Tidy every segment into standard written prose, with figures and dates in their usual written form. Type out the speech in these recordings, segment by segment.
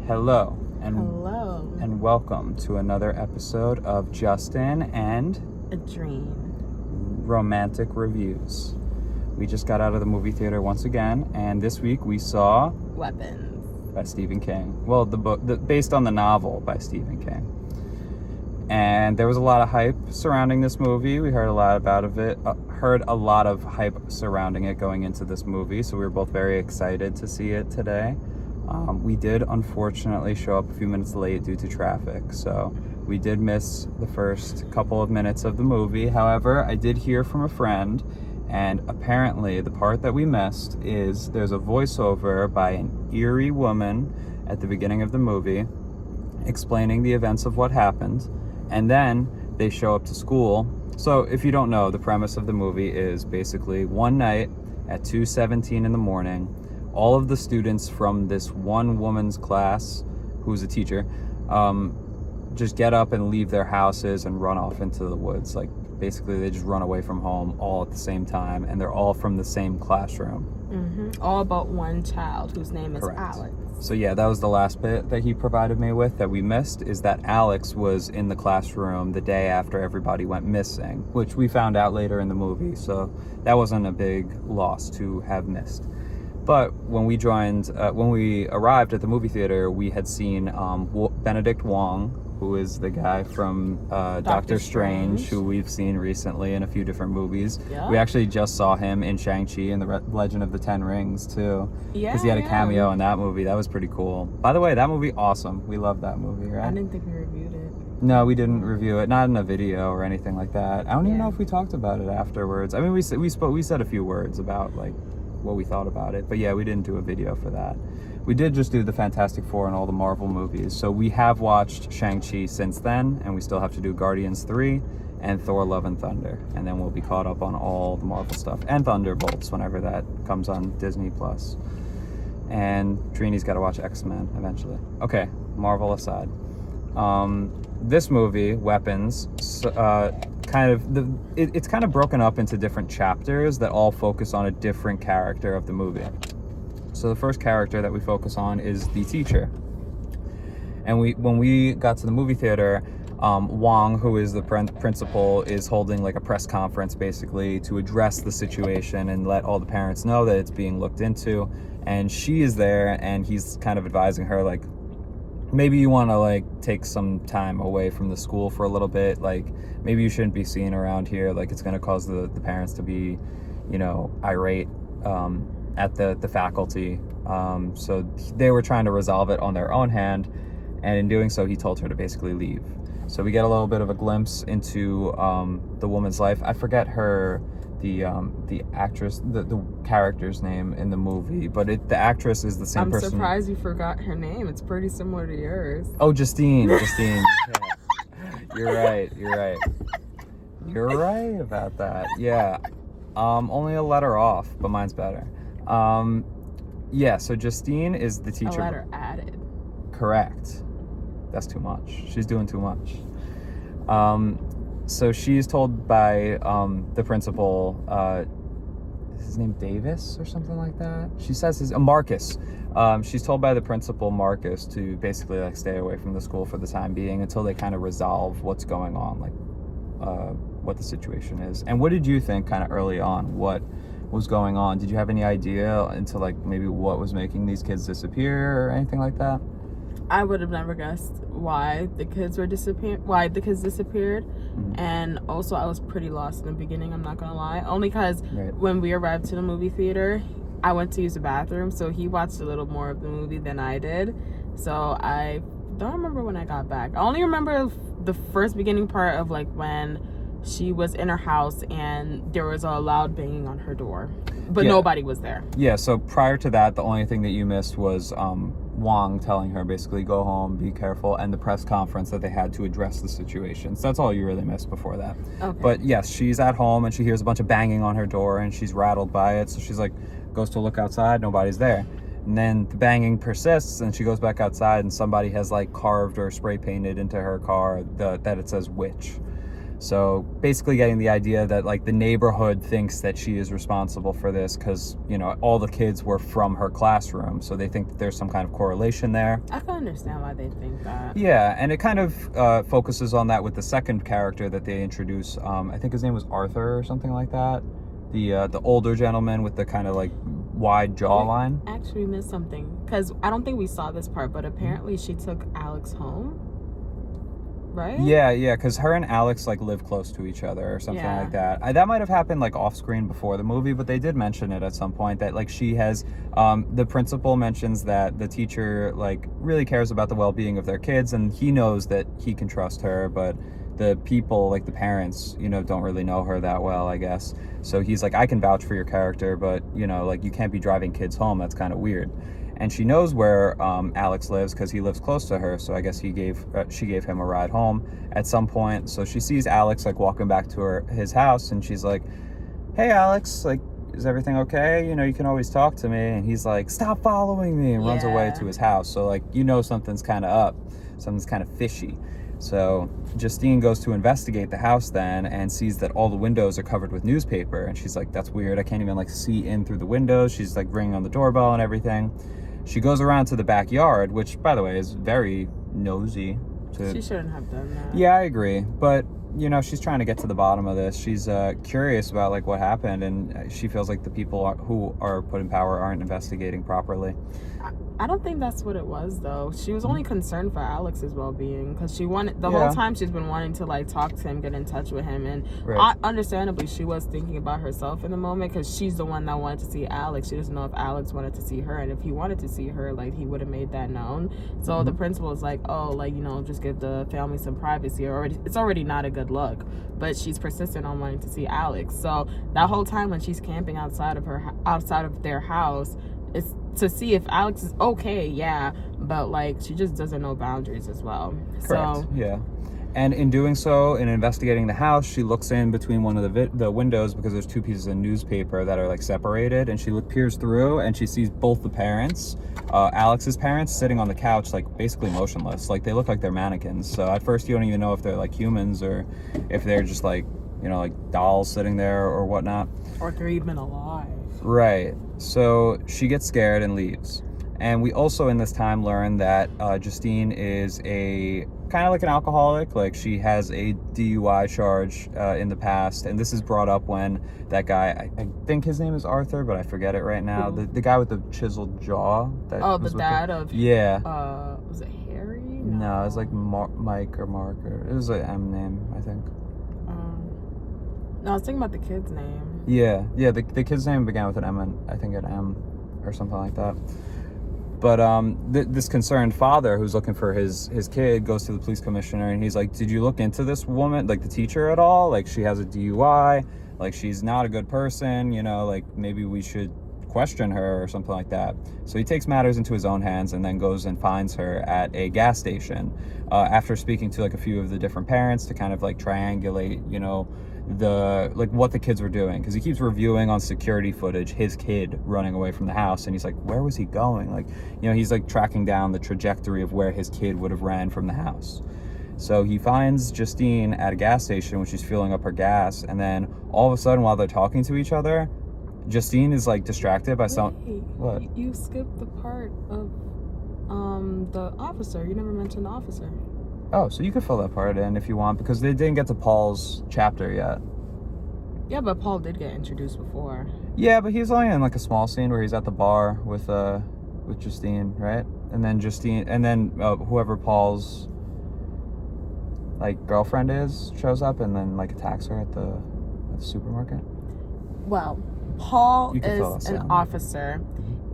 Hello and welcome to another episode of Justin and a Dream Romantic Reviews. We just got out of the movie theater once again, and this week we saw Weapons by Stephen King. Well, the book based on the novel by Stephen King. And there was a lot of hype surrounding this movie. We heard a lot of hype surrounding it going into this movie, so we were both very excited to see it today. We did unfortunately show up a few minutes late due to traffic, so we did miss the first couple of minutes of the movie. However, I did hear from a friend, and apparently the part that we missed is there's a voiceover by an eerie woman at the beginning of the movie explaining the events of what happened, and then they show up to school. So if you don't know, the premise of the movie is basically one night at 2:17 in the morning, all of the students from this one woman's class, who's a teacher, just get up and leave their houses and run off into the woods. Like, basically they just run away from home all at the same time, and they're all from the same classroom. Mm-hmm. All but one child whose name is Correct. Alex. So yeah, that was the last bit that he provided me with that we missed, is that Alex was in the classroom the day after everybody went missing, which we found out later in the movie, so that wasn't a big loss to have missed. But when we arrived at the movie theater, we had seen Benedict Wong, who is the guy from Doctor Strange, who we've seen recently in a few different movies. Yeah. We actually just saw him in Shang-Chi and the Legend of the Ten Rings, too. Yeah, because he had a cameo in that movie. That was pretty cool. By the way, that movie, awesome. We love that movie, right? I didn't think we reviewed it. No, we didn't review it. Not in a video or anything like that. I don't even know if we talked about it afterwards. I mean, we said a few words about, like, what we thought about it, but yeah, we didn't do a video for that. We did just do the Fantastic Four and all the Marvel movies, so we have watched Shang-Chi since then, and we still have to do Guardians 3 and Thor Love and Thunder, and then we'll be caught up on all the Marvel stuff, and Thunderbolts whenever that comes on Disney Plus. And Dreeny's got to watch X-Men eventually. Okay, Marvel aside, this movie, Weapons, it's kind of broken up into different chapters that all focus on a different character of the movie. So the first character that we focus on is the teacher. And when we got to the movie theater, Wong, who is the principal, is holding like a press conference basically to address the situation and let all the parents know that it's being looked into. And she is there, and he's kind of advising her, like, maybe you want to like take some time away from the school for a little bit. Like, maybe you shouldn't be seen around here. Like, it's going to cause the parents to be, irate at the faculty. So they were trying to resolve it on their own hand, and in doing so, he told her to basically leave. So we get a little bit of a glimpse into the woman's life. I forget the actress, the character's name in the movie, but the actress is the same person. I'm surprised you forgot her name. It's pretty similar to yours. Oh, Justine. Yeah. You're right about that. Yeah. Only a letter off, but mine's better. So Justine is the teacher. A letter added. Correct. That's too much. She's doing too much. So she's told by the principal, is his name Davis or something like that? She says his Marcus. She's told by the principal, Marcus, to basically like stay away from the school for the time being until they kind of resolve what's going on, like what the situation is. And what did you think kind of early on? What was going on? Did you have any idea into like maybe what was making these kids disappear or anything like that? I would have never guessed why the kids disappeared. Mm-hmm. And also I was pretty lost in the beginning, I'm not gonna lie, only because when we arrived to the movie theater, I went to use the bathroom, so he watched a little more of the movie than I did. So I don't remember when I got back. I only remember the first beginning part of like when she was in her house and there was a loud banging on her door, but nobody was there. Yeah, so prior to that, the only thing that you missed was Wong telling her basically go home, be careful, and the press conference that they had to address the situation. So that's all you really missed before that. Okay. But yes, she's at home and she hears a bunch of banging on her door and she's rattled by it. So she's like, goes to look outside, nobody's there. And then the banging persists and she goes back outside and somebody has like carved or spray painted into her car that it says witch. So basically getting the idea that like the neighborhood thinks that she is responsible for this because, you know, all the kids were from her classroom. So they think that there's some kind of correlation there. I can understand why they think that. Yeah, and it kind of focuses on that with the second character that they introduce. I think his name was Arthur or something like that. The older gentleman with the kind of like wide jawline. I actually missed something because I don't think we saw this part, but apparently she took Alex home. Right? Yeah, because her and Alex like live close to each other or something like that. That might have happened like off screen before the movie, but they did mention it at some point that like she has the principal mentions that the teacher like really cares about the well-being of their kids, and he knows that he can trust her, but the people, like the parents, you know, don't really know her that well, I guess. So he's like, I can vouch for your character, but you know, like you can't be driving kids home. That's kind of weird. And she knows where Alex lives because he lives close to her. So I guess she gave him a ride home at some point. So she sees Alex like walking back to his house, and she's like, "Hey, Alex, like, is everything okay? You know, you can always talk to me." And he's like, "Stop following me," and runs away to his house. So like, you know, something's kind of up, something's kind of fishy. So Justine goes to investigate the house then and sees that all the windows are covered with newspaper. And she's like, that's weird. I can't even like see in through the windows. She's like ringing on the doorbell and everything. She goes around to the backyard, which, by the way, is very nosy. She shouldn't have done that. Yeah, I agree. But, you know, she's trying to get to the bottom of this. She's curious about, like, what happened, and she feels like the people who are put in power aren't investigating properly. I don't think that's what it was, though. She was only concerned for Alex's well-being because she wanted the whole time she's been wanting to like talk to him, get in touch with him, and understandably she was thinking about herself in the moment because she's the one that wanted to see Alex. She doesn't know if Alex wanted to see her, and if he wanted to see her, like he would have made that known. So the principal is like, oh, like, you know, just give the family some privacy. It's already not a good look, but she's persistent on wanting to see Alex. So that whole time when she's camping outside of their house, it's to see if Alex is okay, but like she just doesn't know boundaries as well. Correct. So yeah. And in doing so, in investigating the house, she looks in between one of the windows because there's two pieces of newspaper that are like separated, and she peers through and she sees both the parents, Alex's parents, sitting on the couch like basically motionless. Like they look like they're mannequins. So at first you don't even know if they're like humans or if they're just like, you know, like dolls sitting there or whatnot. Or they're even alive. Right. So she gets scared and leaves. And we also in this time learn that Justine is a kind of like an alcoholic. Like she has a DUI charge in the past. And this is brought up when that guy, I think his name is Arthur, but I forget it right now. The guy with the chiseled jaw. The dad of... Yeah. Was it Harry? No, it was like Mike or Mark. It was an M name, I think. No, I was thinking about the kid's name. Yeah, the kid's name began with an M, and I think an M or something like that. But this concerned father who's looking for his kid goes to the police commissioner, and he's like, did you look into this woman, like the teacher, at all? Like she has a DUI, like she's not a good person, you know, like maybe we should question her or something like that. So he takes matters into his own hands and then goes and finds her at a gas station after speaking to like a few of the different parents to kind of like triangulate, you know, what the kids were doing, because he keeps reviewing on security footage his kid running away from the house, and he's like, where was he going? Like, you know, he's like tracking down the trajectory of where his kid would have ran from the house. So he finds Justine at a gas station when she's filling up her gas, and then all of a sudden while they're talking to each other, Justine is like distracted by what? You skipped the part of the officer. You never mentioned the officer. Oh, so you could fill that part in if you want, because they didn't get to Paul's chapter yet. Yeah, but Paul did get introduced before. Yeah, but he's only in like a small scene where he's at the bar with Justine, right? And then whoever Paul's like girlfriend is shows up and then like attacks her at the supermarket. Well, Paul is an officer,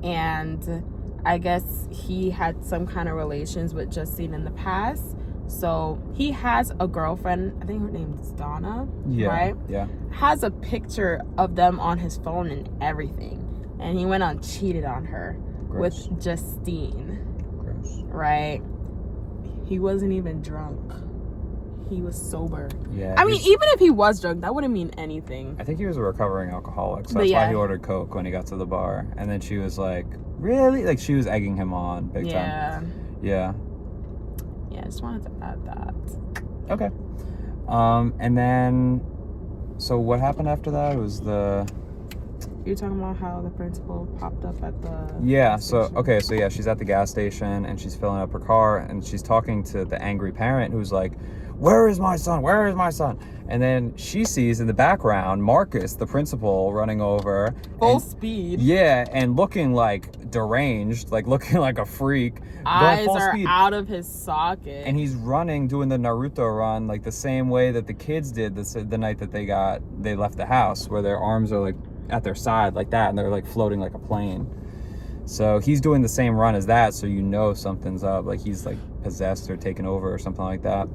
and I guess he had some kind of relations with Justine in the past. So he has a girlfriend, I think her name is Donna, right? Yeah. Has a picture of them on his phone and everything. And he went on cheated on her with Justine. Gross. Right? He wasn't even drunk. He was sober. Yeah. I mean, even if he was drunk, that wouldn't mean anything. I think he was a recovering alcoholic, so that's why he ordered Coke when he got to the bar. And then she was like, really? Like, she was egging him on big time. Yeah. Yeah, I just wanted to add that. Okay. And then, so what happened after that? It was You're talking about how the principal popped up at the she's at the gas station and she's filling up her car and she's talking to the angry parent who's like, where is my son? Where is my son? And then she sees in the background Marcus, the principal, running over. Full speed. Yeah, and looking like deranged, like looking like a freak. Eyes are out of his socket. And he's running, doing the Naruto run, like the same way that the kids did the night that they left the house, where their arms are like at their side like that, and they're like floating like a plane. So he's doing the same run as that, so you know something's up, like he's like possessed or taken over or something like that.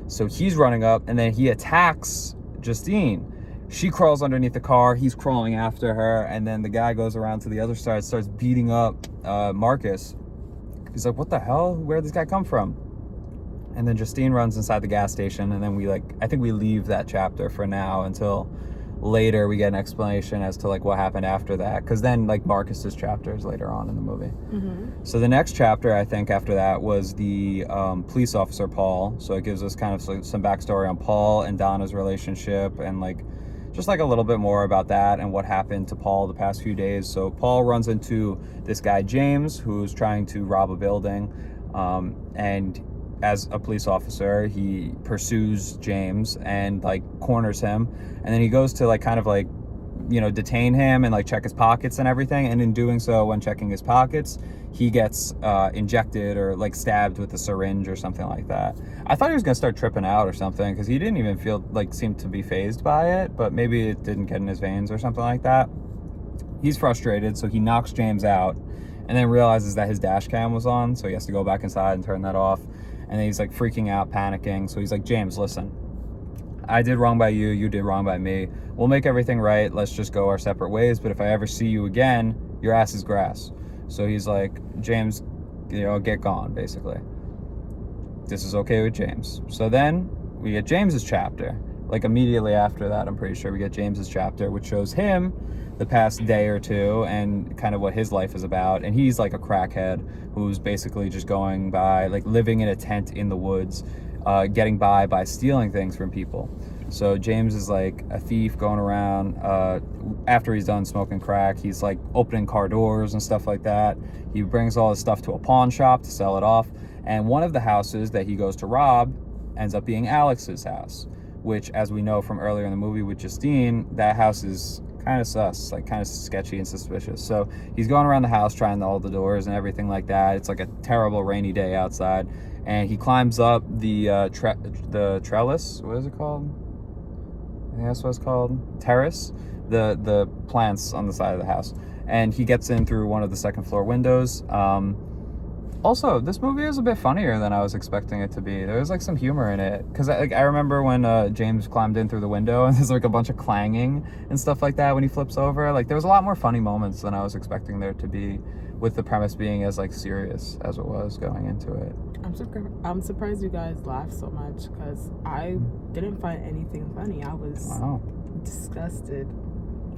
So he's running up, and then he attacks Justine. She crawls underneath the car, he's crawling after her, and then the guy goes around to the other side, starts beating up Marcus. He's like, what the hell? Where'd this guy come from? And then Justine runs inside the gas station, and then I think we leave that chapter for now until later we get an explanation as to like what happened after that, because then like Marcus's chapter is later on in the movie. So the next chapter, I think, after that was the police officer Paul. So it gives us kind of some backstory on Paul and Donna's relationship, and like just like a little bit more about that and what happened to Paul the past few days. So Paul runs into this guy James who's trying to rob a building, and as a police officer, he pursues James and like corners him, and then he goes to like kind of like, you know, detain him and like check his pockets and everything. And in doing so, when checking his pockets, he gets injected or like stabbed with a syringe or something like that. I thought he was gonna start tripping out or something, because he didn't even seem to be fazed by it, but maybe it didn't get in his veins or something like that. He's frustrated, so he knocks James out and then realizes that his dash cam was on, so he has to go back inside and turn that off. And then he's like freaking out, panicking. So he's like, James, listen, I did wrong by you, you did wrong by me. We'll make everything right. Let's just go our separate ways. But if I ever see you again, your ass is grass. So he's like, James, you know, get gone, basically. This is okay with James. So then we get James's chapter. Like immediately after that, I'm pretty sure we get James's chapter, which shows him the past day or two and kind of what his life is about. And he's like a crackhead who's basically just going by, like living in a tent in the woods, getting by stealing things from people. So James is like a thief going around. After he's done smoking crack, he's like opening car doors and stuff like that. He brings all his stuff to a pawn shop to sell it off. And one of the houses that he goes to rob ends up being Alex's house, which, as we know from earlier in the movie with Justine, that house is kind of sus, like kind of sketchy and suspicious. So he's going around the house trying all the doors and everything like that. It's like a terrible rainy day outside, and he climbs up the trellis. What is it called? I think that's what it's called. Terrace. The plants on the side of the house, and he gets in through one of the second floor windows. Also, this movie is a bit funnier than I was expecting it to be. There was like some humor in it, because I remember when James climbed in through the window and there's like a bunch of clanging and stuff like that when he flips over. Like there was a lot more funny moments than I was expecting there to be, with the premise being as like serious as it was going into it. I'm surprised you guys laughed so much, because I didn't find anything funny. I was disgusted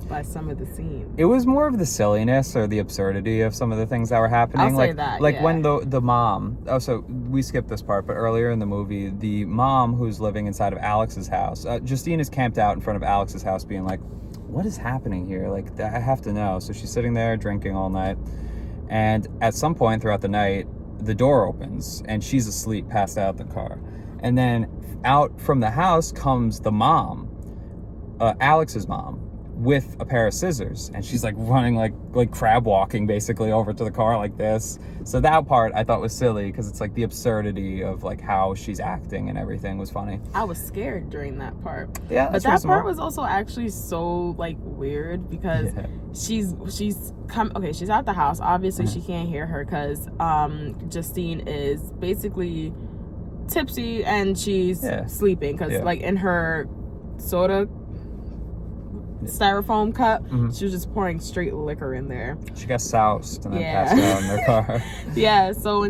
by some of the scenes. It was more of the silliness or the absurdity of some of the things that were happening. When the mom, so we skipped this part, but earlier in the movie, the mom who's living inside of Alex's house, Justine is camped out in front of Alex's house being like, what is happening here? Like, I have to know. So she's sitting there drinking all night, and at some point throughout the night, the door opens and she's asleep, passed out in the car. And then out from the house comes the mom, Alex's mom, with a pair of scissors, and she's like running like crab walking basically over to the car like this. So that part I thought was silly, because it's like the absurdity of like how she's acting and everything was funny. I was scared during that part. Yeah, but that part was also actually so like weird, because she's at the house. Obviously she can't hear her, because Justine is basically tipsy and she's sleeping, because like in her soda styrofoam cup, she was just pouring straight liquor in there. She got soused and then passed out in her car. So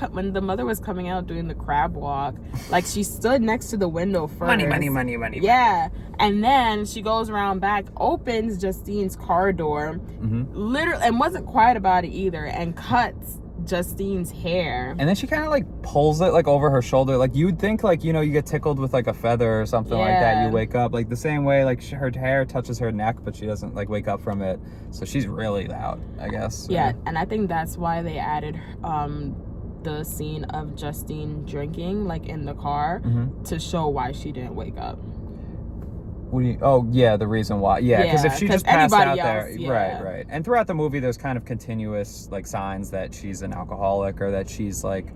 when the mother was coming out doing the crab walk, like she stood next to the window first. Money. Yeah. And then she goes around back, opens Justine's car door, literally, and wasn't quiet about it either, and cuts Justine's hair. And then she kind of like pulls it like over her shoulder. Like you'd think like, you know, you get tickled with like a feather or something like that. You wake up like the same way, like her hair touches her neck, but she doesn't like wake up from it. So she's really loud, I guess. Yeah. And I think that's why they added the scene of Justine drinking like in the car to show why she didn't wake up. What do you, oh yeah, the reason why. Yeah, because if she just passed out there, yeah. right. And throughout the movie, there's kind of continuous like signs that she's an alcoholic or that she's like,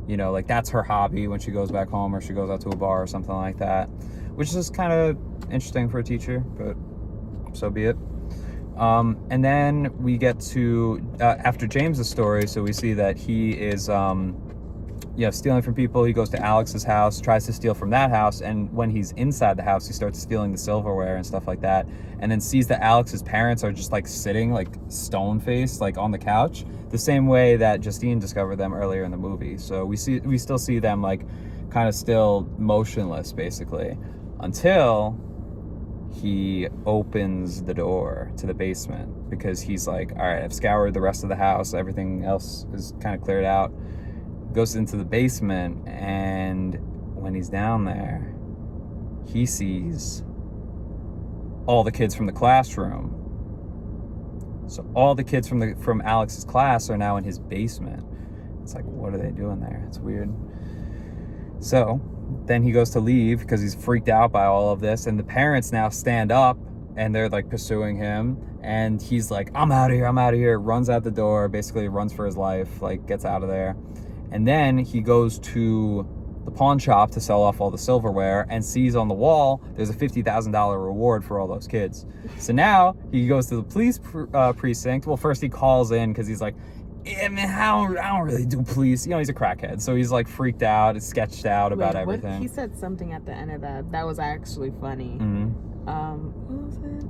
you know, like that's her hobby when she goes back home or she goes out to a bar or something like that, which is kind of interesting for a teacher, but so be it. And then we get to after James's story, so we see that he is stealing from people. He goes to Alex's house, tries to steal from that house, and when he's inside the house, he starts stealing the silverware and stuff like that, and then sees that Alex's parents are just like sitting like stone-faced like on the couch, the same way that Justine discovered them earlier in the movie. So we still see them like kind of still motionless basically until he opens the door to the basement, because he's like, all right, I've scoured the rest of the house, everything else is kind of cleared out. Goes into the basement, and when he's down there, he sees all the kids from the classroom. So all the kids from Alex's class are now in his basement. It's like, what are they doing there? It's weird. So then he goes to leave because he's freaked out by all of this, and the parents now stand up and they're like pursuing him, and he's like, I'm out of here, runs out the door, basically runs for his life, like gets out of there. And then he goes to the pawn shop to sell off all the silverware and sees on the wall there's a $50,000 reward for all those kids. So now he goes to the police precinct. Well, first he calls in because he's like, yeah, man, I don't really do police. You know, he's a crackhead, so he's like freaked out, sketched out about everything. He said something at the end of that was actually funny. What was it?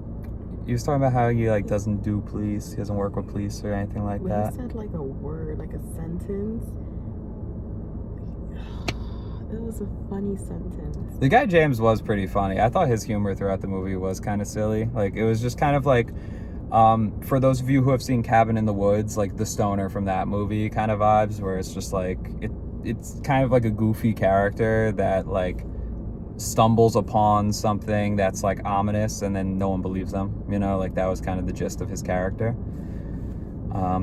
He was talking about how he like doesn't do police, he doesn't work with police or anything like that. He said like a word, like a sentence. It was a funny sentence. The guy James was pretty funny. I thought his humor throughout the movie was kind of silly. Like it was just kind of like, for those of you who have seen Cabin in the Woods, like the stoner from that movie kind of vibes, where it's just like it's kind of like a goofy character that like stumbles upon something that's like ominous and then no one believes them. You know, like that was kind of the gist of his character.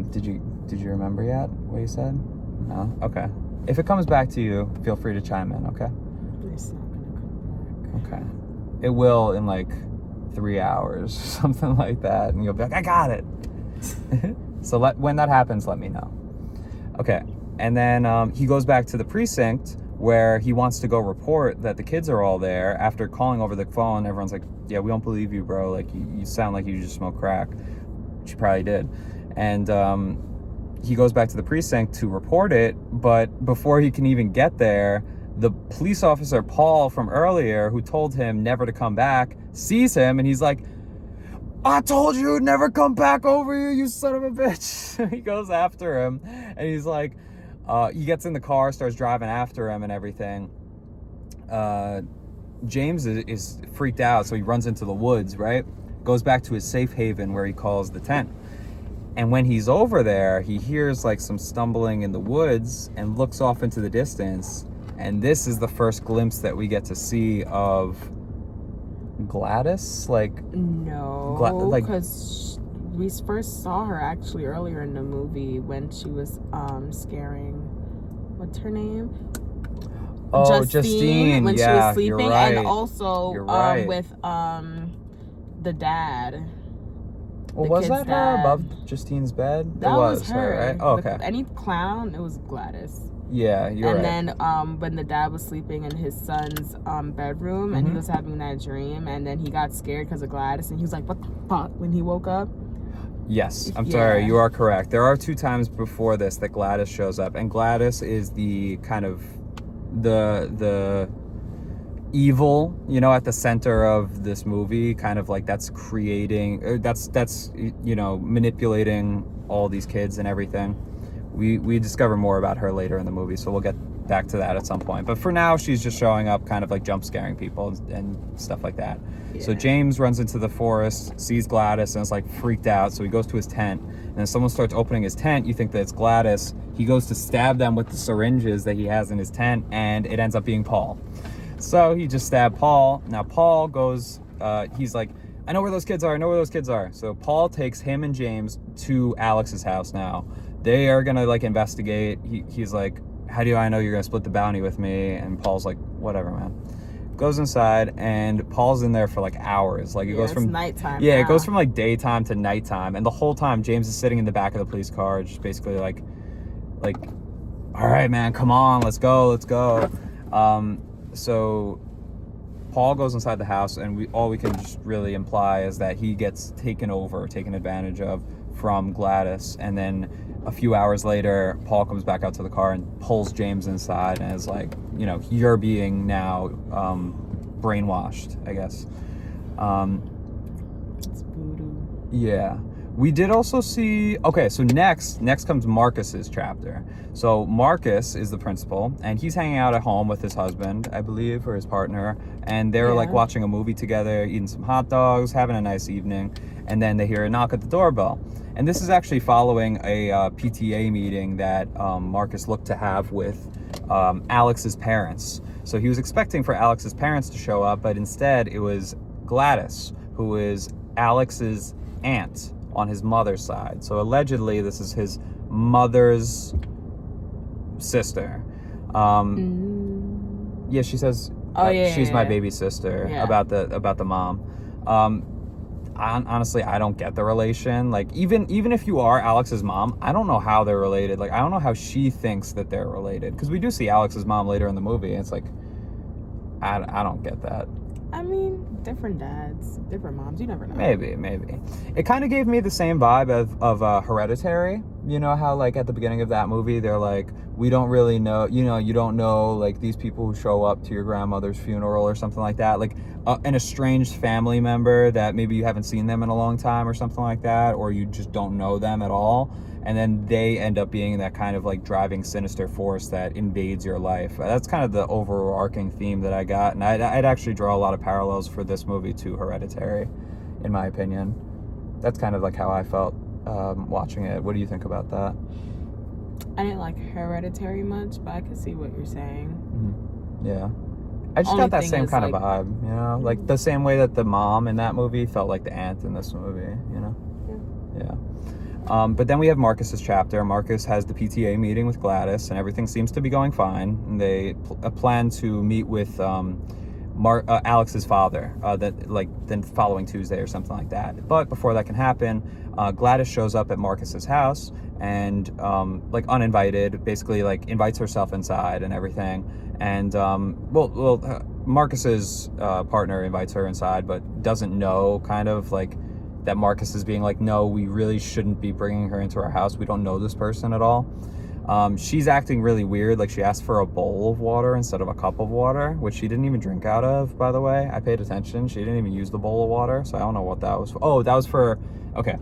Did you remember yet what he said? No? Okay. If it comes back to you, feel free to chime in, okay? It's not gonna come back. Okay. It will in like 3 hours, something like that, and you'll be like, I got it. So when that happens, let me know. Okay. And then he goes back to the precinct where he wants to go report that the kids are all there. After calling over the phone, everyone's like, yeah, we don't believe you, bro. Like, you sound like you just smoked crack. Which you probably did. And he goes back to the precinct to report it, but before he can even get there, the police officer, Paul, from earlier, who told him never to come back, sees him, and he's like, I told you never come back over here, you son of a bitch. He goes after him, and he's like, he gets in the car, starts driving after him and everything. James is freaked out, so he runs into the woods, right? Goes back to his safe haven where he calls the tent. And when he's over there, he hears like some stumbling in the woods and looks off into the distance. And this is the first glimpse that we get to see of Gladys. Like, no, because we first saw her actually earlier in the movie when she was scaring, what's her name? Oh, Justine. When she was sleeping, right. and also Right. with the dad. Well, was that her above Justine's bed? That was her, right? Oh, okay. Any clown, it was Gladys. Yeah, you're right. And then when the dad was sleeping in his son's bedroom, and he was having that dream, and then he got scared because of Gladys, and he was like, what the fuck, when he woke up? Yes, I'm sorry, you are correct. There are 2 times before this that Gladys shows up, and Gladys is the kind of the evil, you know, at the center of this movie, kind of like that's creating, that's you know, manipulating all these kids and everything. We discover more about her later in the movie, so we'll get back to that at some point. But for now, she's just showing up, kind of like jump scaring people and stuff like that. Yeah. So James runs into the forest, sees Gladys, and is like freaked out. So he goes to his tent, and then someone starts opening his tent. You think that it's Gladys. He goes to stab them with the syringes that he has in his tent, and it ends up being Paul. So he just stabbed Paul. Now Paul goes, he's like, I know where those kids are. So Paul takes him and James to Alex's house now. They are gonna like investigate. He's like, how do I know you're gonna split the bounty with me? And Paul's like, whatever, man. Goes inside, and Paul's in there for like hours. Like it goes from nighttime. Yeah, it goes from like daytime to nighttime, and the whole time James is sitting in the back of the police car, just basically like, all right, man, come on, let's go. So Paul goes inside the house, and all we can just really imply is that he gets taken advantage of from Gladys, and then a few hours later, Paul comes back out to the car and pulls James inside and is like, you're being now brainwashed, I guess. It's voodoo. Yeah. We did also see, okay, so next comes Marcus's chapter. So Marcus is the principal, and he's hanging out at home with his husband, I believe, or his partner, and they're like watching a movie together, eating some hot dogs, having a nice evening, and then they hear a knock at the doorbell. And this is actually following a PTA meeting that Marcus looked to have with Alex's parents. So he was expecting for Alex's parents to show up, but instead it was Gladys, who is Alex's aunt on his mother's side. So allegedly this is his mother's sister. Yeah, she says she's my baby sister about the mom. Honestly, I don't get the relation. Like even if you are Alex's mom, I don't know how they're related. Like I don't know how she thinks that they're related, because we do see Alex's mom later in the movie, and it's like I don't get that. I mean, different dads, different moms, you never know. Maybe. It kind of gave me the same vibe of Hereditary. You know how, like, at the beginning of that movie, they're like, we don't really know, you don't know, like, these people who show up to your grandmother's funeral or something like that. Like, an estranged family member that maybe you haven't seen them in a long time or something like that, or you just don't know them at all. And then they end up being that kind of like driving sinister force that invades your life. That's kind of the overarching theme that I got. And I'd actually draw a lot of parallels for this movie to Hereditary, in my opinion. That's kind of like how I felt watching it. What do you think about that? I didn't like Hereditary much, but I could see what you're saying. Mm-hmm. Yeah. I just got that same kind of vibe, like the same way that the mom in that movie felt like the aunt in this movie, Yeah. But then we have Marcus's chapter. Marcus has the PTA meeting with Gladys, and everything seems to be going fine. And they plan to meet with Alex's father the following Tuesday or something like that. But before that can happen, Gladys shows up at Marcus's house and uninvited, basically like invites herself inside and everything. And Marcus's partner invites her inside, but doesn't know kind of like that Marcus is being like, no, we really shouldn't be bringing her into our house. We don't know this person at all. She's acting really weird. Like, she asked for a bowl of water instead of a cup of water, which she didn't even drink out of, by the way. I paid attention. She didn't even use the bowl of water, so I don't know what that was for. Oh, that was for... Okay.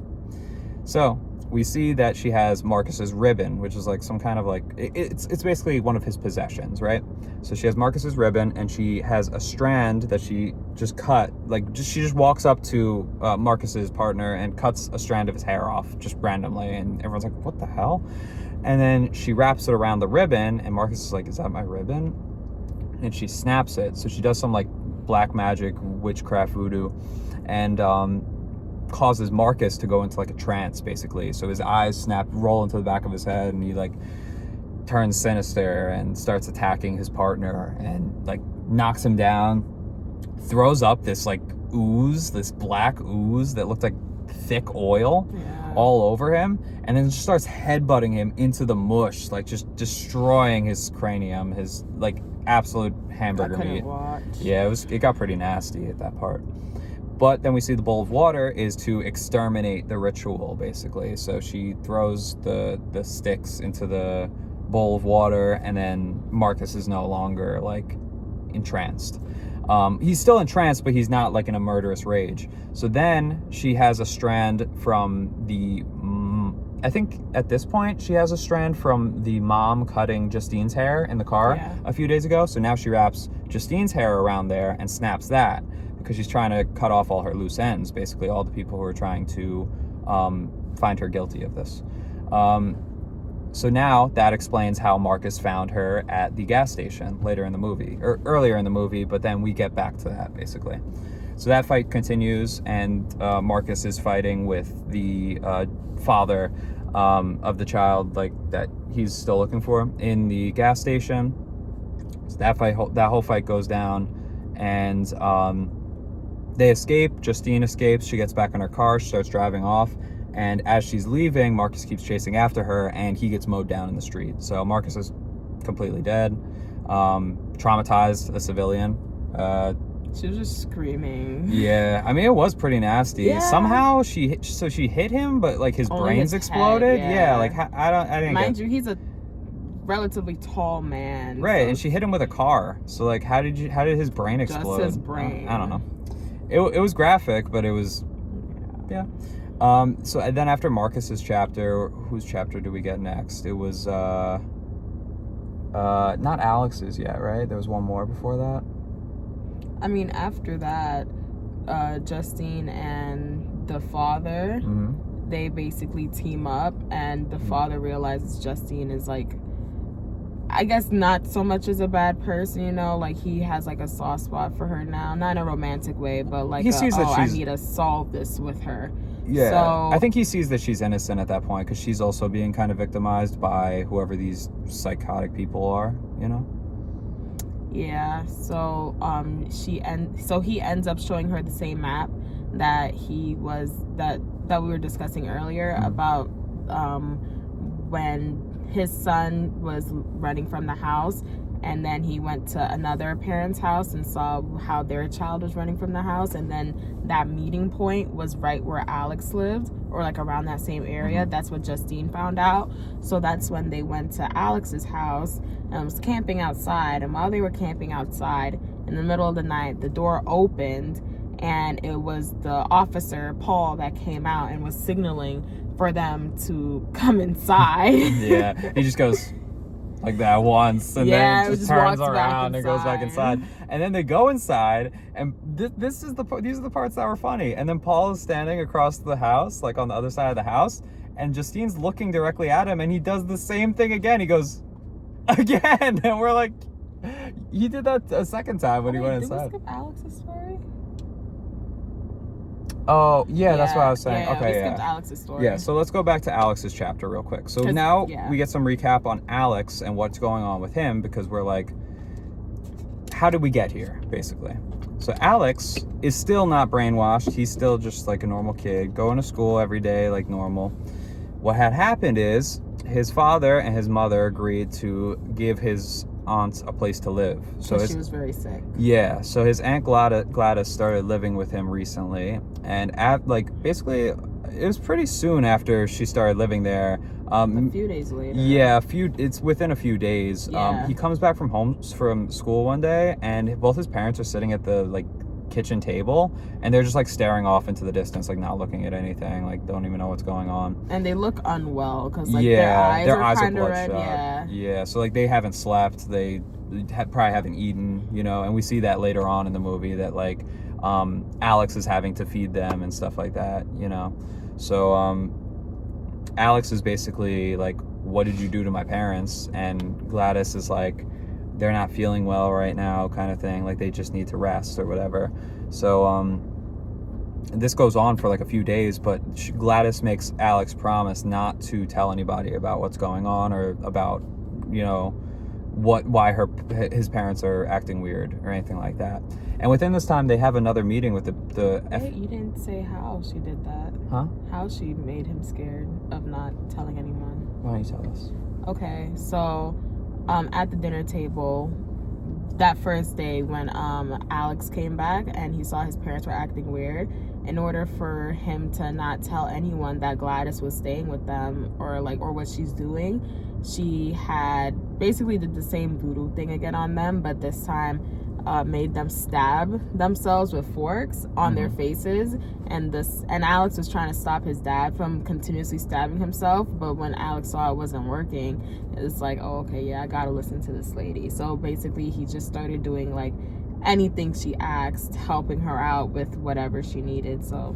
So, we see that she has Marcus's ribbon, which is like some kind of like... It's basically one of his possessions, right? So she has Marcus's ribbon, and she has a strand that she just cut. She just walks up to Marcus's partner and cuts a strand of his hair off, just randomly, and everyone's like, what the hell? And then she wraps it around the ribbon, and Marcus is like, is that my ribbon? And she snaps it. So she does some like black magic, witchcraft, voodoo, and causes Marcus to go into like a trance, basically. So his eyes roll into the back of his head, and he like turns sinister and starts attacking his partner and like knocks him down, throws up this like ooze, this black ooze that looked like thick oil all over him, and then just starts headbutting him into the mush, like just destroying his cranium, his like absolute hamburger meat. Yeah, it got pretty nasty at that part. But then we see the bowl of water is to exterminate the ritual, basically. So she throws the sticks into the bowl of water, and then Marcus is no longer like entranced. He's still entranced, but he's not like in a murderous rage. So then she has a strand from the I think at this point she has a strand from the mom cutting Justine's hair in the car a few days ago. So now she wraps Justine's hair around there and snaps that because she's trying to cut off all her loose ends, basically all the people who are trying to find her guilty of this. So now that explains how Marcus found her at the gas station later in the movie, or earlier in the movie, but then we get back to that basically. So that fight continues, and Marcus is fighting with the father of the child, like that he's still looking for in the gas station. So that whole fight goes down, and they escape. Justine escapes. She gets back in her car. She starts driving off. And as she's leaving, Marcus keeps chasing after her, and he gets mowed down in the street. So Marcus is completely dead, traumatized, a civilian. She was just screaming. Yeah, I mean, it was pretty nasty. Yeah. Somehow she hit him, but like his brains exploded. Head, yeah. Like I didn't. Mind you, he's a relatively tall man. Right, so. And she hit him with a car. So like, how did his brain explode? Just his brain. I don't know. It was graphic, but it was. Yeah. So then after Marcus's chapter, whose chapter do we get next? It was not Alex's yet, right? There was one more before that. I mean, after that, Justine and the father, they basically team up, and the father realizes Justine is like, I guess not so much as a bad person, you know, like he has like a soft spot for her now, not in a romantic way, but like he sees that I need to solve this with her. Yeah, so, I think he sees that she's innocent at that point because she's also being kind of victimized by whoever these psychotic people are, you know? Yeah, so he ends up showing her the same map that we were discussing earlier about when his son was running from the house, and then he went to another parent's house and saw how their child was running from the house, and then that meeting point was right where Alex lived, or like around that same area. That's what Justine found out. So that's when they went to Alex's house and was camping outside, and while they were camping outside in the middle of the night, the door opened, and it was the officer Paul that came out and was signaling for them to come inside. Yeah, he just goes like that once, and then just turns around and goes back inside. And then they go inside, and these are the parts that were funny. And then Paul is standing across the house, like on the other side of the house, and Justine's looking directly at him, and he does the same thing again. He goes, again, and we're like, he did that a second time when he went inside. Did we skip Alex's story? Oh, yeah, that's what I was saying. We skipped Alex's story. Yeah, so let's go back to Alex's chapter real quick. So now we get some recap on Alex and what's going on with him, because we're like, how did we get here, basically? So Alex is still not brainwashed. He's still just like a normal kid, going to school every day like normal. What had happened is his father and his mother agreed to give his aunt a place to live. So she was very sick. Yeah, so his aunt Gladys started living with him recently, and basically it was pretty soon after she started living there. A few days later. Yeah, it's within a few days. Yeah. He comes back from school one day, and both his parents are sitting at the like kitchen table, and they're just like staring off into the distance, like not looking at anything, like don't even know what's going on. And they look unwell because like their eyes are kind of red. Yeah, so like they haven't slept, they probably haven't eaten, you know, and we see that later on in the movie that like Alex is having to feed them and stuff like that, you know. So Alex is basically like, what did you do to my parents? And Gladys is like, they're not feeling well right now, kind of thing, like they just need to rest or whatever. So this goes on for like a few days, but Gladys makes Alex promise not to tell anybody about what's going on, or about, you know, why his parents are acting weird or anything like that. And within this time, they have another meeting with Wait, you didn't say how she did that. Huh? How she made him scared of not telling anyone. Why don't you tell us? Okay, so at the dinner table that first day when Alex came back and he saw his parents were acting weird, in order for him to not tell anyone that Gladys was staying with them or what she's doing, she had basically did the same voodoo thing again on them, but this time made them stab themselves with forks on their faces, and Alex was trying to stop his dad from continuously stabbing himself, but when Alex saw it wasn't working, it's like, oh, okay, yeah, I gotta listen to this lady. So basically he just started doing like anything she asked, helping her out with whatever she needed. So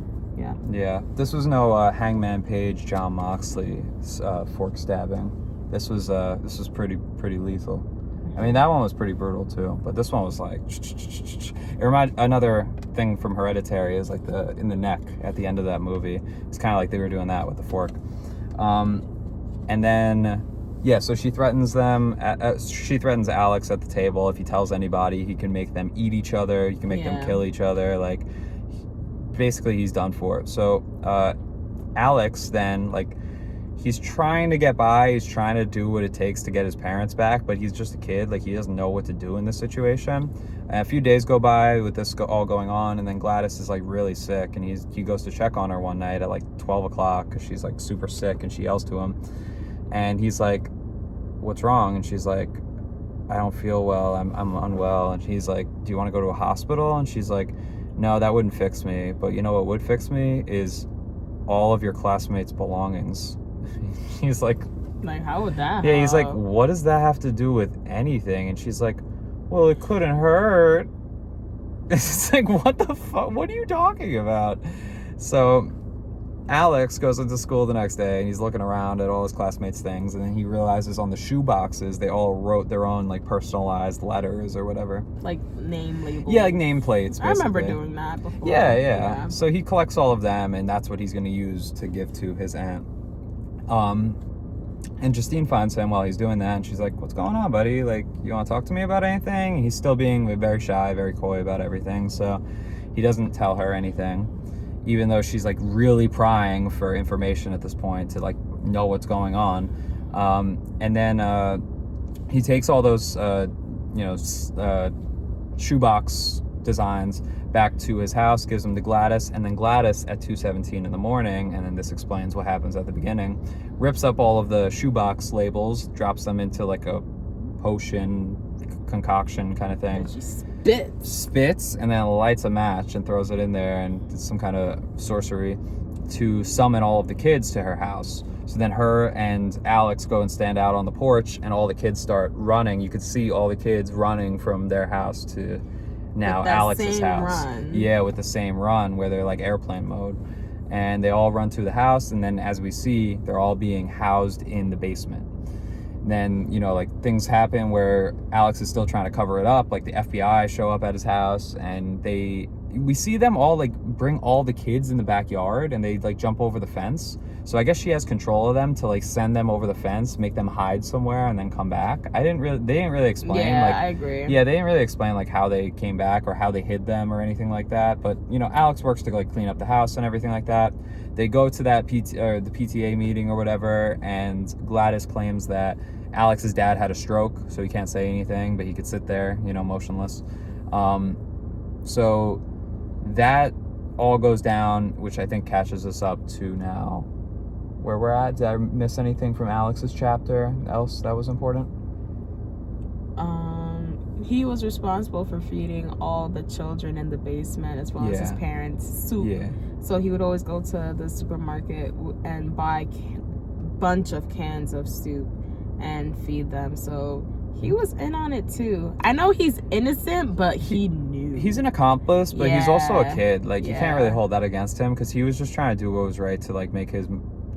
yeah, this was no Hangman Page, John Moxley fork stabbing. This was pretty lethal. I mean, that one was pretty brutal too, but this one was like, it reminded, another thing from Hereditary is like in the neck at the end of that movie. It's kind of like they were doing that with the fork. And then, so she threatens them. She threatens Alex at the table. If he tells anybody, he can make them eat each other. He can make them kill each other. Like, basically, he's done for. So, Alex then, like, he's trying to get by. He's trying to do what it takes to get his parents back, but he's just a kid. Like, he doesn't know what to do in this situation. And a few days go by with this all going on, and then Gladys is like really sick, and he goes to check on her one night at like 12 o'clock because she's like super sick, and she yells to him, and he's like, "What's wrong?" And she's like, "I don't feel well. I'm unwell." And he's like, "Do you want to go to a hospital?" And she's like, "No, that wouldn't fix me. But you know what would fix me is all of your classmates' belongings." He's like, how would that help? He's like, what does that have to do with anything? And she's like, well, it couldn't hurt. It's like, what the fuck? What are you talking about? So Alex goes into school the next day, and he's looking around at all his classmates' things, and then he realizes on the shoe boxes they all wrote their own like personalized letters or whatever, like name labels. Yeah, like nameplates. I remember doing that before. Yeah. So he collects all of them, and that's what he's going to use to give to his aunt. And Justine finds him while he's doing that, and she's like, what's going on, buddy? Like, you want to talk to me about anything? And he's still being very shy, very coy about everything, so he doesn't tell her anything, even though she's like really prying for information at this point to like know what's going on. And then he takes all those shoebox designs back to his house, gives them to Gladys, and then Gladys at 2:17 in the morning, and then this explains what happens at the beginning, rips up all of the shoebox labels, drops them into like a potion concoction kind of thing. And she spits, and then lights a match and throws it in there, and it's some kind of sorcery to summon all of the kids to her house. So then her and Alex go and stand out on the porch, and all the kids start running. You could see all the kids running from their house to now Alex's house. Yeah, with the same run where they're like airplane mode. And they all run through the house, and then as we see, they're all being housed in the basement. Then, like things happen where Alex is still trying to cover it up. Like the FBI show up at his house, and we see them all like bring all the kids in the backyard, and they like jump over the fence. So I guess she has control of them to like send them over the fence, make them hide somewhere, and then come back. They didn't really explain. Yeah, I agree. Yeah, they didn't really explain like how they came back or how they hid them or anything like that. But Alex works to like clean up the house and everything like that. They go to that the PTA meeting or whatever, and Gladys claims that Alex's dad had a stroke, so he can't say anything, but he could sit there, motionless. So that all goes down, which I think catches us up to now where we're at. Did I miss anything from Alex's chapter else that was important? He was responsible for feeding all the children in the basement as well as his parents soup. Yeah. So he would always go to the supermarket and buy bunch of cans of soup and feed them. So he was in on it too. I know he's innocent, but he knew. He's an accomplice, but he's also a kid. Like, you can't really hold that against him, because he was just trying to do what was right to like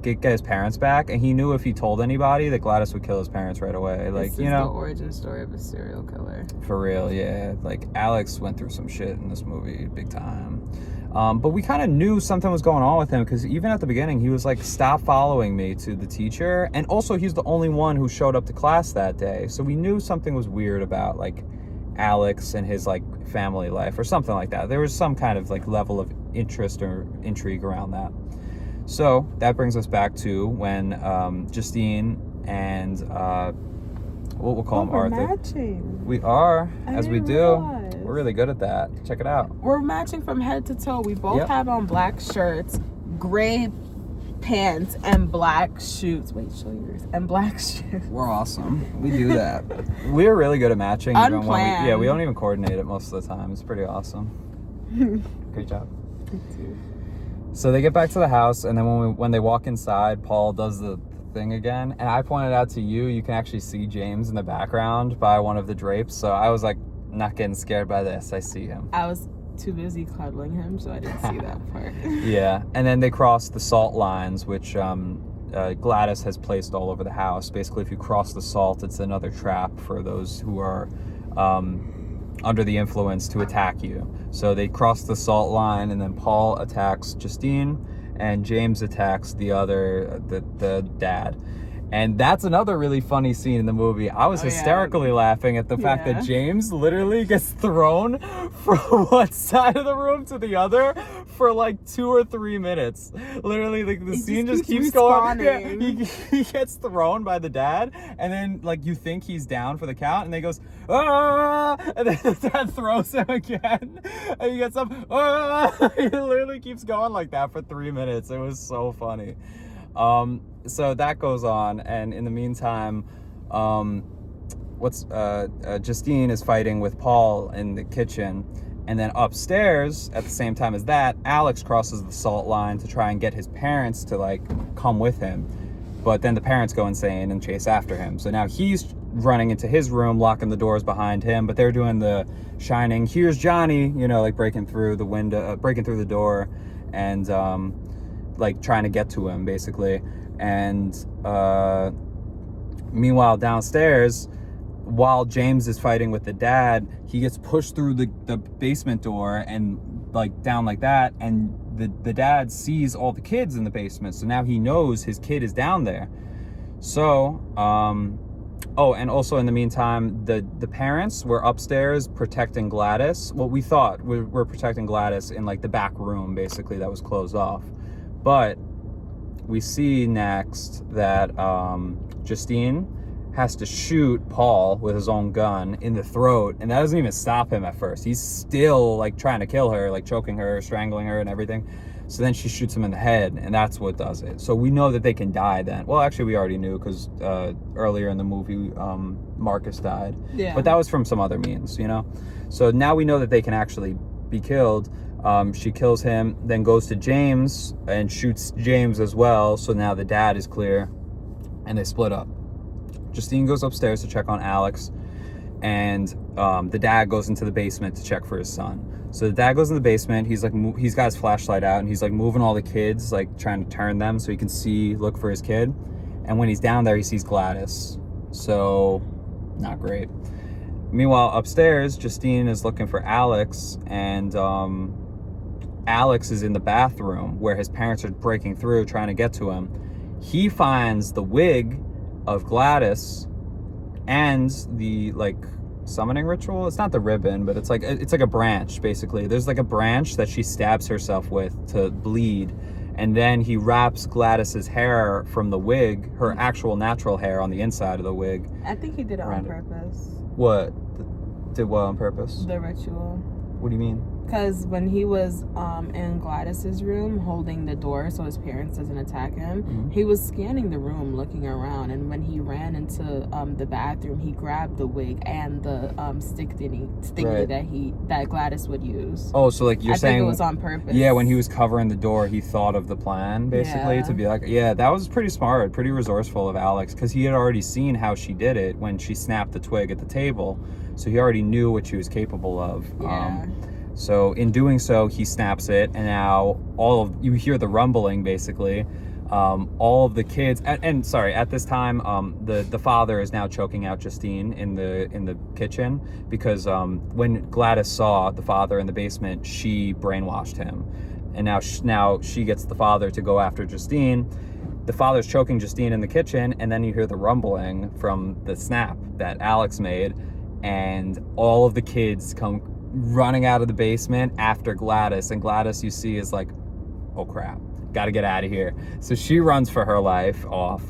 get his parents back, and he knew if he told anybody that Gladys would kill his parents right away. Like, this is the origin story of a serial killer. For real, yeah. Like, Alex went through some shit in this movie, big time. But we kind of knew something was going on with him, because even at the beginning, he was like, stop following me to the teacher. And also, he's the only one who showed up to class that day. So we knew something was weird about like Alex and his like family life or something like that. There was some kind of like level of interest or intrigue around that. So that brings us back to when Justine and what we'll call him Arthur. Matching. We are, as we do. Realize. We're really good at that. Check it out. We're matching from head to toe. We both have on black shirts, gray pants and black shoes. Wait, show yours. And black shoes. We're awesome. We do that. We're really good at matching. Unplanned. We don't even coordinate it most of the time. It's pretty awesome. Great job. So they get back to the house, and then when they walk inside, Paul does the thing again. And I pointed out to you, you can actually see James in the background by one of the drapes. So I was like, not getting scared by this. I see him. I was too busy cuddling him, so I didn't see that part. Yeah, and then they cross the salt lines, which Gladys has placed all over the house. Basically, if you cross the salt, it's another trap for those who are under the influence to attack you. So they cross the salt line, and then Paul attacks Justine, and James attacks the dad. And that's another really funny scene in the movie. I was hysterically laughing at the fact that James literally gets thrown from one side of the room to the other for like 2 or 3 minutes. Literally, like the scene just keeps going. Yeah, he gets thrown by the dad, and then like you think he's down for the count, and then he goes, ah! And then the dad throws him again, and he gets up, ah! He literally keeps going like that for 3 minutes. It was so funny. So that goes on, and in the meantime, Justine is fighting with Paul in the kitchen, and then upstairs at the same time as that, Alex crosses the salt line to try and get his parents to like come with him, but then the parents go insane and chase after him. So now he's running into his room, locking the doors behind him, but they're doing the Shining, here's Johnny, like breaking through the window, breaking through the door, and like trying to get to him basically. And meanwhile downstairs, while James is fighting with the dad, he gets pushed through the basement door and like down like that, and the dad sees all the kids in the basement, so now he knows his kid is down there. So and also in the meantime, the parents were upstairs protecting Gladys. Well, we thought we were protecting Gladys in like the back room basically that was closed off, but we see next that Justine has to shoot Paul with his own gun in the throat, and that doesn't even stop him at first. He's still like trying to kill her, like choking her, strangling her and everything. So then she shoots him in the head, and that's what does it. So we know that they can die then. Well, actually we already knew, because earlier in the movie Marcus died. Yeah. But that was from some other means, So now we know that they can actually be killed. She kills him, then goes to James and shoots James as well. So now the dad is clear, and they split up. Justine goes upstairs to check on Alex, and the dad goes into the basement to check for his son. So the dad goes in the basement. He's like, he's got his flashlight out, and he's like moving all the kids, like trying to turn them so he can look for his kid. And when he's down there, he sees Gladys. So not great. Meanwhile, upstairs, Justine is looking for Alex, and Alex is in the bathroom where his parents are breaking through, trying to get to him. He finds the wig of Gladys and the like summoning ritual. It's not the ribbon, but it's like a branch basically. There's like a branch that she stabs herself with to bleed, and then he wraps Gladys's hair from the wig, her actual natural hair, on the inside of the wig. I think he did it on purpose. What? Did what on purpose? The ritual. What do you mean? Because when he was in Gladys's room holding the door so his parents doesn't attack him, he was scanning the room looking around, and when he ran into the bathroom, he grabbed the wig and the stick thingy that Gladys would use. Oh, so like you're saying think it was on purpose. Yeah, when he was covering the door, he thought of the plan basically to be like, that was pretty smart, pretty resourceful of Alex, because he had already seen how she did it when she snapped the twig at the table, so he already knew what she was capable of. So in doing so, he snaps it, and now you hear the rumbling basically. All of the kids, and sorry, at this time, the father is now choking out Justine in the kitchen, because when Gladys saw the father in the basement, she brainwashed him, and now she gets the father to go after Justine. The father's choking Justine in the kitchen, and then you hear the rumbling from the snap that Alex made, and all of the kids come running out of the basement after Gladys, and Gladys, you see, is like, oh crap, gotta get out of here. So she runs for her life off.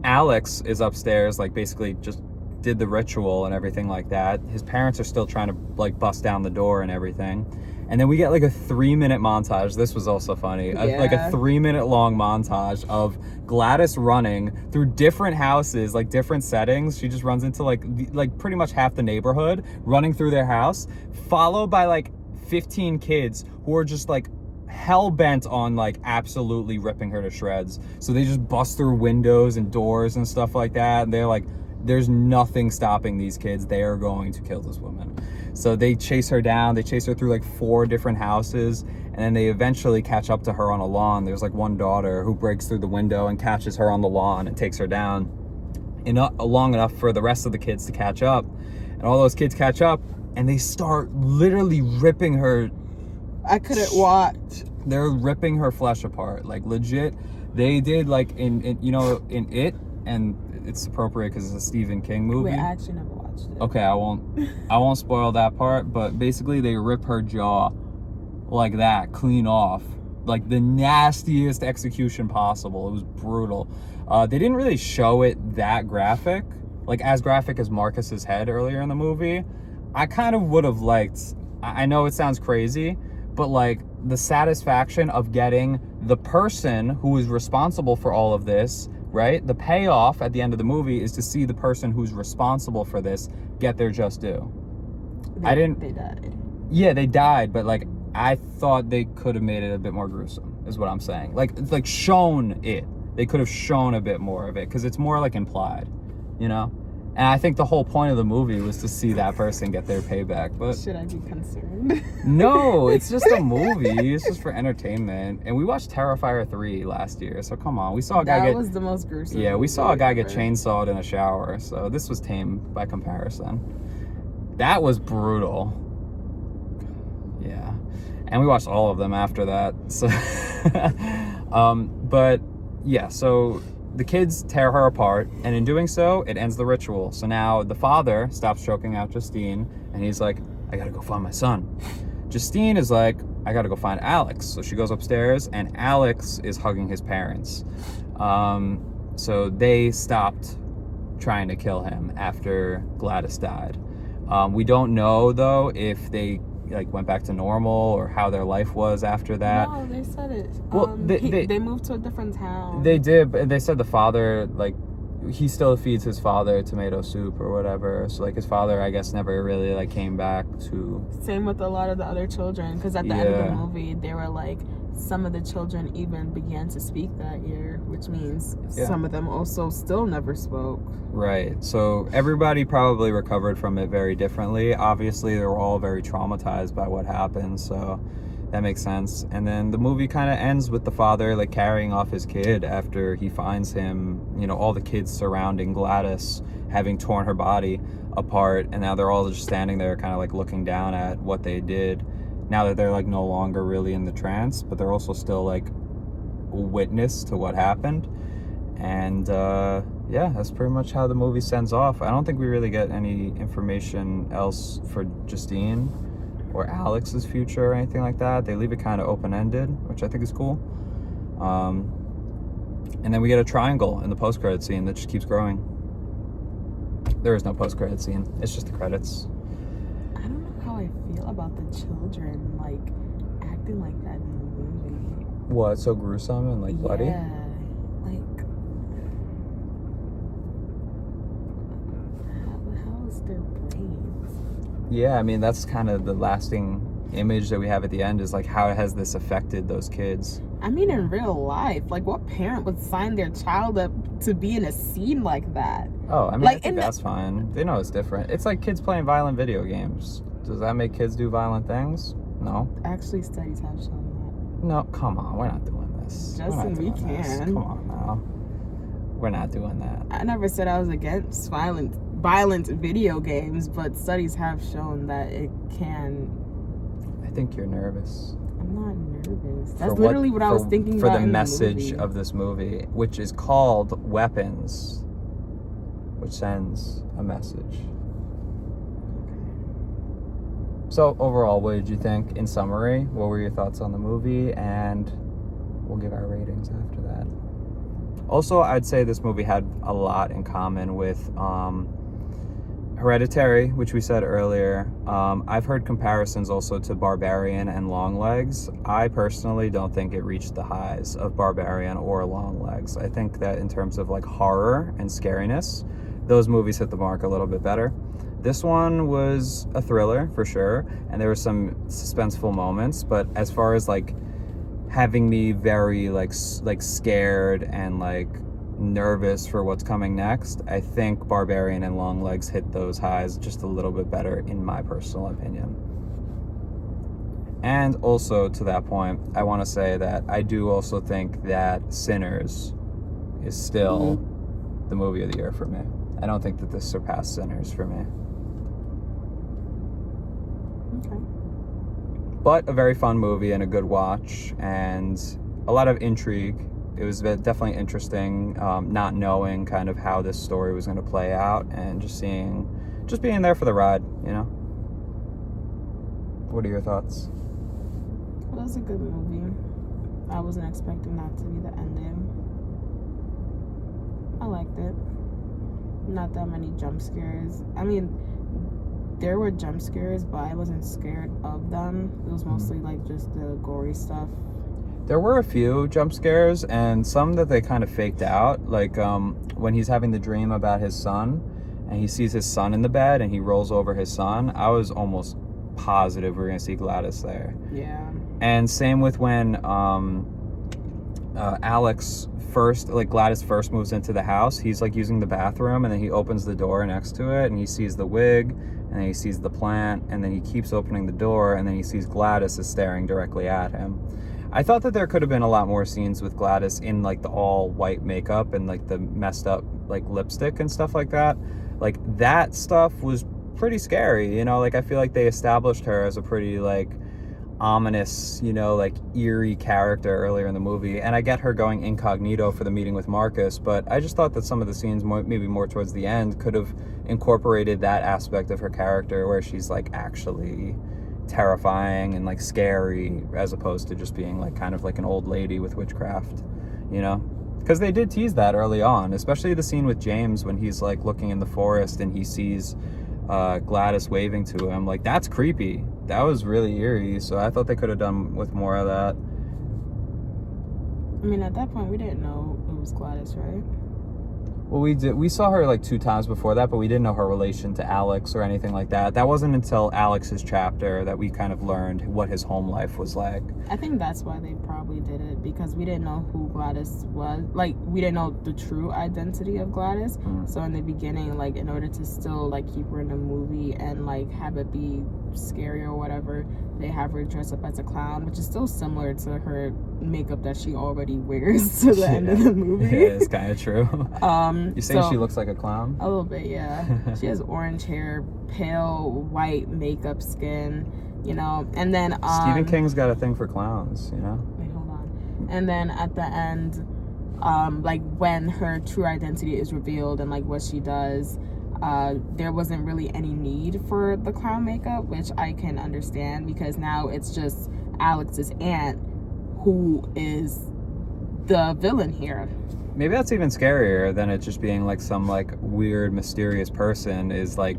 Alex is upstairs, like basically just did the ritual and everything like that. His parents are still trying to like bust down the door and everything, And then we get like a 3-minute montage. This was also funny. Like a 3-minute long montage of Gladys running through different houses, like different settings. She just runs into like pretty much half the neighborhood, running through their house, followed by like 15 kids who are just like hell-bent on like absolutely ripping her to shreds. So they just bust through windows and doors and stuff like that. And they're like, there's nothing stopping these kids. They are going to kill this woman. So they chase her down. They chase her through like 4 different houses. And then they eventually catch up to her on a lawn. There's like one daughter who breaks through the window and catches her on the lawn and takes her down long enough for the rest of the kids to catch up. And all those kids catch up and they start literally ripping her. I couldn't watch. They're ripping her flesh apart. Like legit. They did like in It, and it's appropriate because it's a Stephen King movie. Wait, I actually never watched it. Okay, I won't spoil that part, but basically they rip her jaw like that, clean off. Like the nastiest execution possible. It was brutal. They didn't really show it that graphic, like as graphic as Marcus's head earlier in the movie. I kind of would have liked, I know it sounds crazy, but like the satisfaction of getting the person who is responsible for all of this, right? The payoff at the end of the movie is to see the person who's responsible for this get their just due. They died. Yeah, they died, but like I thought they could have made it a bit more gruesome, is what I'm saying. Like shown it. They could have shown a bit more of it, because it's more like implied, you know? And I think the whole point of the movie was to see that person get their payback. But should I be concerned? No, it's just a movie. It's just for entertainment. And we watched Terrifier 3 last year, so come on. We saw a guy That was the most gruesome. Yeah, we saw a guy get chainsawed in a shower, so this was tame by comparison. That was brutal. Yeah. And we watched all of them after that. So but yeah, so the kids tear her apart, and in doing so, it ends the ritual. So now the father stops choking out Justine, and he's like, I gotta go find my son. Justine is like, I gotta go find Alex. So she goes upstairs, and Alex is hugging his parents. So they stopped trying to kill him after Gladys died. We don't know, though, if they like went back to normal or how their life was after that. No, they said it. Well, they moved to a different town. They did, but they said the father, like, he still feeds his father tomato soup or whatever. So like his father, I guess, never really like came back to. Same with a lot of the other children, because at the end of the movie, they were like, some of the children even began to speak that year, which means some of them also still never spoke. Right. So everybody probably recovered from it very differently. Obviously, they were all very traumatized by what happened, so that makes sense. And then the movie kind of ends with the father like carrying off his kid after he finds him, you know, all the kids surrounding Gladys having torn her body apart, and now they're all just standing there kind of like looking down at what they did. Now that they're like no longer really in the trance, but they're also still like witness to what happened. And yeah, that's pretty much how the movie sends off. I don't think we really get any information else for Justine or Alex's future or anything like that. They leave it kind of open-ended, which I think is cool. And then we get a triangle in the post-credit scene that just keeps growing. There is no post-credit scene. It's just the credits. I don't know how I feel about the children, like, acting like that in the movie. What, so gruesome and, like, bloody? Yeah, like, how is their brains? Yeah, I mean, that's kind of the lasting image that we have at the end, is, like, how has this affected those kids? I mean, in real life, like, what parent would sign their child up to be in a scene like that? Oh, I mean, like, I think that's fine. They know it's different. It's like kids playing violent video games. Does that make kids do violent things? No. Actually, studies have shown No, come on. We're not doing this. Justin, we can. Come on now. We're not doing that. that. I never said I was against violent video games, but studies have shown that it can. I think you're nervous. I'm not nervous. That's literally what I was thinking for about the in message the movie. of this movie, which is called Weapons, which sends a message. So overall, what did you think? In summary, what were your thoughts on the movie? And we'll give our ratings after that. Also, I'd say this movie had a lot in common with Hereditary, which we said earlier. I've heard comparisons also to Barbarian and Longlegs. I personally don't think it reached the highs of Barbarian or Longlegs. I think that in terms of like horror and scariness, those movies hit the mark a little bit better. This one was a thriller for sure, and there were some suspenseful moments, but as far as like having me very like scared and like nervous for what's coming next, I think Barbarian and Longlegs hit those highs just a little bit better in my personal opinion. And also to that point, I want to say that I do also think that Sinners is still the movie of the year for me. I don't think that this surpassed Sinners for me. Okay. But a very fun movie and a good watch, and a lot of intrigue. It was definitely interesting, not knowing kind of how this story was going to play out, and just being there for the ride, you know? What are your thoughts? Well, it was a good movie. I wasn't expecting that to be the ending. I liked it. Not that many jump scares. I mean, there were jump scares, but I wasn't scared of them. It was mostly like just the gory stuff. There were a few jump scares, and some that they kind of faked out, like when he's having the dream about his son and he sees his son in the bed and he rolls over his son. I was almost positive we were gonna see Gladys there. Yeah. And same with when Alex first, like Gladys first moves into the house, he's like using the bathroom, and then he opens the door next to it and he sees the wig, and then he sees the plant, and then he keeps opening the door, and then he sees Gladys is staring directly at him. I thought that there could have been a lot more scenes with Gladys in like the all white makeup and like the messed up like lipstick and stuff like that. Like that stuff was pretty scary, you know? Like I feel like they established her as a pretty like ominous, you know, like eerie character earlier in the movie. And I get her going incognito for the meeting with Marcus, but I just thought that some of the scenes, maybe more towards the end, could have incorporated that aspect of her character where she's like actually terrifying and like scary, as opposed to just being like kind of like an old lady with witchcraft, you know? Because they did tease that early on, especially the scene with James when he's like looking in the forest and he sees Gladys waving to him. Like that's creepy. That was really eerie. So I thought they could have done with more of that. I mean, at that point we didn't know it was Gladys, right? Well, we saw her like 2 times before that, but we didn't know her relation to Alex or anything like that. That wasn't until Alex's chapter that we kind of learned what his home life was like. I think that's why they probably did it, because we didn't know who Gladys was. Like, we didn't know the true identity of Gladys. So in the beginning, like, in order to still, like, keep her in the movie and, like, have it be scary or whatever, they have her dress up as a clown, which is still similar to her makeup that she already wears to the end of the movie. Yeah, it's kind of true. You saying so, she looks like a clown? A little bit, yeah. She has orange hair, pale white makeup skin, you know, and then Stephen King's got a thing for clowns, you know. Wait, hold on. And then at the end, like when her true identity is revealed and like what she does, there wasn't really any need for the clown makeup, which I can understand, because now it's just Alex's aunt who is the villain here. Maybe that's even scarier than it just being like some like weird mysterious person, is like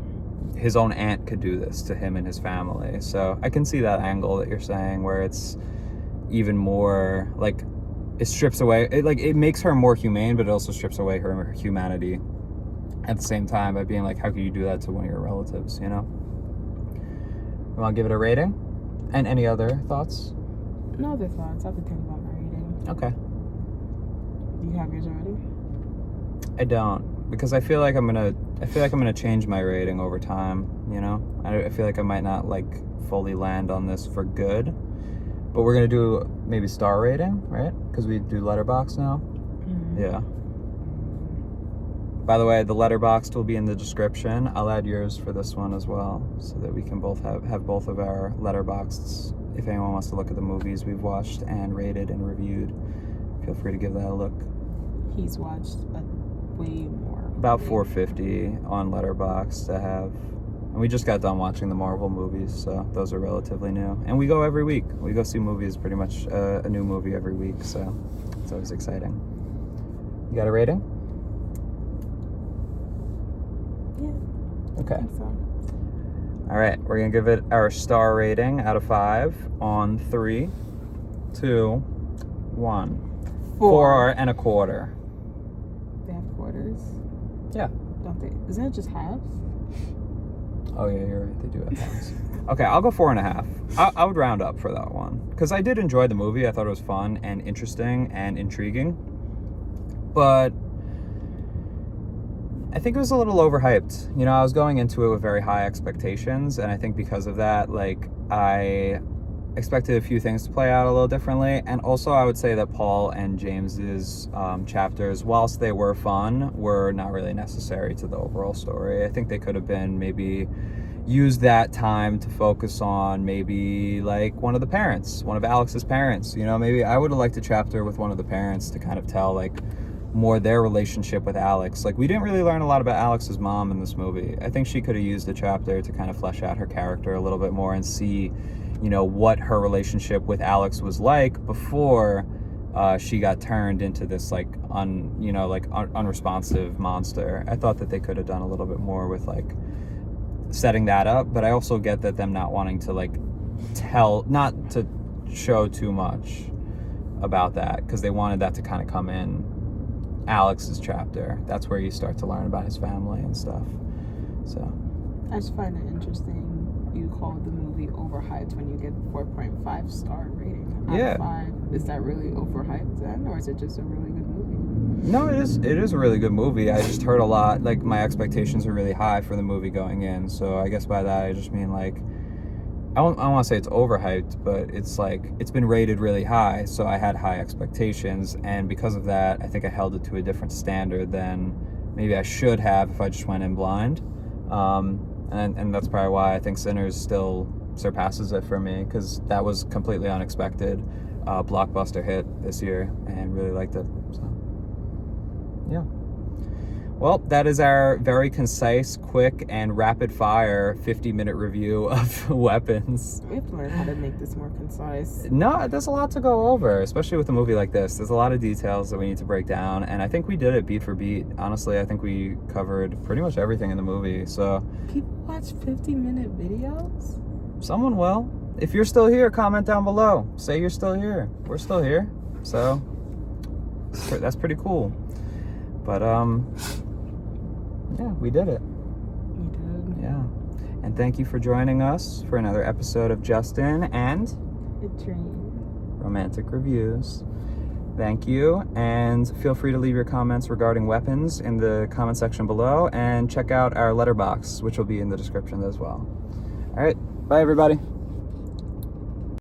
his own aunt could do this to him and his family. So I can see that angle that you're saying, where it's even more like it strips away, it makes her more humane, but it also strips away her humanity at the same time by being like, how could you do that to one of your relatives, you know? You want to give it a rating? And any other thoughts? No other thoughts. I have to think about my rating. Okay. Do you have yours already? I don't, because I feel like I'm gonna change my rating over time, you know? I feel like I might not like fully land on this for good, but we're gonna do maybe star rating, right? Because we do Letterboxd now. Mm-hmm. Yeah. By the way, the Letterboxd will be in the description. I'll add yours for this one as well, so that we can both have both of our Letterboxds. If anyone wants to look at the movies we've watched and rated and reviewed, feel free to give that a look. He's watched way more. About 450 on Letterboxd to have. And we just got done watching the Marvel movies, so those are relatively new. And we go every week. We go see movies, pretty much a new movie every week, so it's always exciting. You got a rating? Okay. So. All right, we're gonna give it our star rating out of 5 on 3, 2, 1. 4.25. They have quarters. Yeah. Don't they? Isn't it just halves? Oh yeah, you're right. They do have halves. Okay, I'll go 4.5. I would round up for that one because I did enjoy the movie. I thought it was fun and interesting and intriguing, but I think it was a little overhyped. You know, I was going into it with very high expectations, and I think because of that, like, I expected a few things to play out a little differently. And also, I would say that Paul and James's chapters, whilst they were fun, were not really necessary to the overall story. I think they could have been maybe used that time to focus on maybe like one of Alex's parents. You know, maybe I would have liked a chapter with one of the parents to kind of tell like more their relationship with Alex. Like, we didn't really learn a lot about Alex's mom in this movie. I think she could have used a chapter to kind of flesh out her character a little bit more and see, you know, what her relationship with Alex was like before she got turned into this like unresponsive monster. I thought that they could have done a little bit more with like setting that up, but I also get that them not wanting to like not to show too much about that because they wanted that to kind of come in Alex's chapter. That's where you start to learn about his family and stuff. So I just find it interesting you call the movie overhyped when you get 4.5 star rating out of 5. Is that really overhyped then, or is it just a really good movie? No, it is a really good movie. I just heard a lot, like, my expectations were really high for the movie going in, so I guess by that I just mean like I don't want to say it's overhyped, but it's like it's been rated really high, so I had high expectations, and because of that, I think I held it to a different standard than maybe I should have if I just went in blind. And that's probably why I think Sinners still surpasses it for me, because that was completely unexpected. Blockbuster hit this year, and really liked it. So, yeah. Well, that is our very concise, quick, and rapid-fire 50-minute review of Weapons. We have to learn how to make this more concise. No, there's a lot to go over, especially with a movie like this. There's a lot of details that we need to break down, and I think we did it beat for beat. Honestly, I think we covered pretty much everything in the movie, so... People watch 50-minute videos? Someone will. If you're still here, comment down below. Say you're still here. We're still here, so that's pretty cool. But, yeah, we did it. We did. Yeah. And thank you for joining us for another episode of Justin and Dreeny Romantic Reviews. Thank you, and feel free to leave your comments regarding Weapons in the comment section below, and check out our Letterboxd, which will be in the description as well. All right, bye everybody.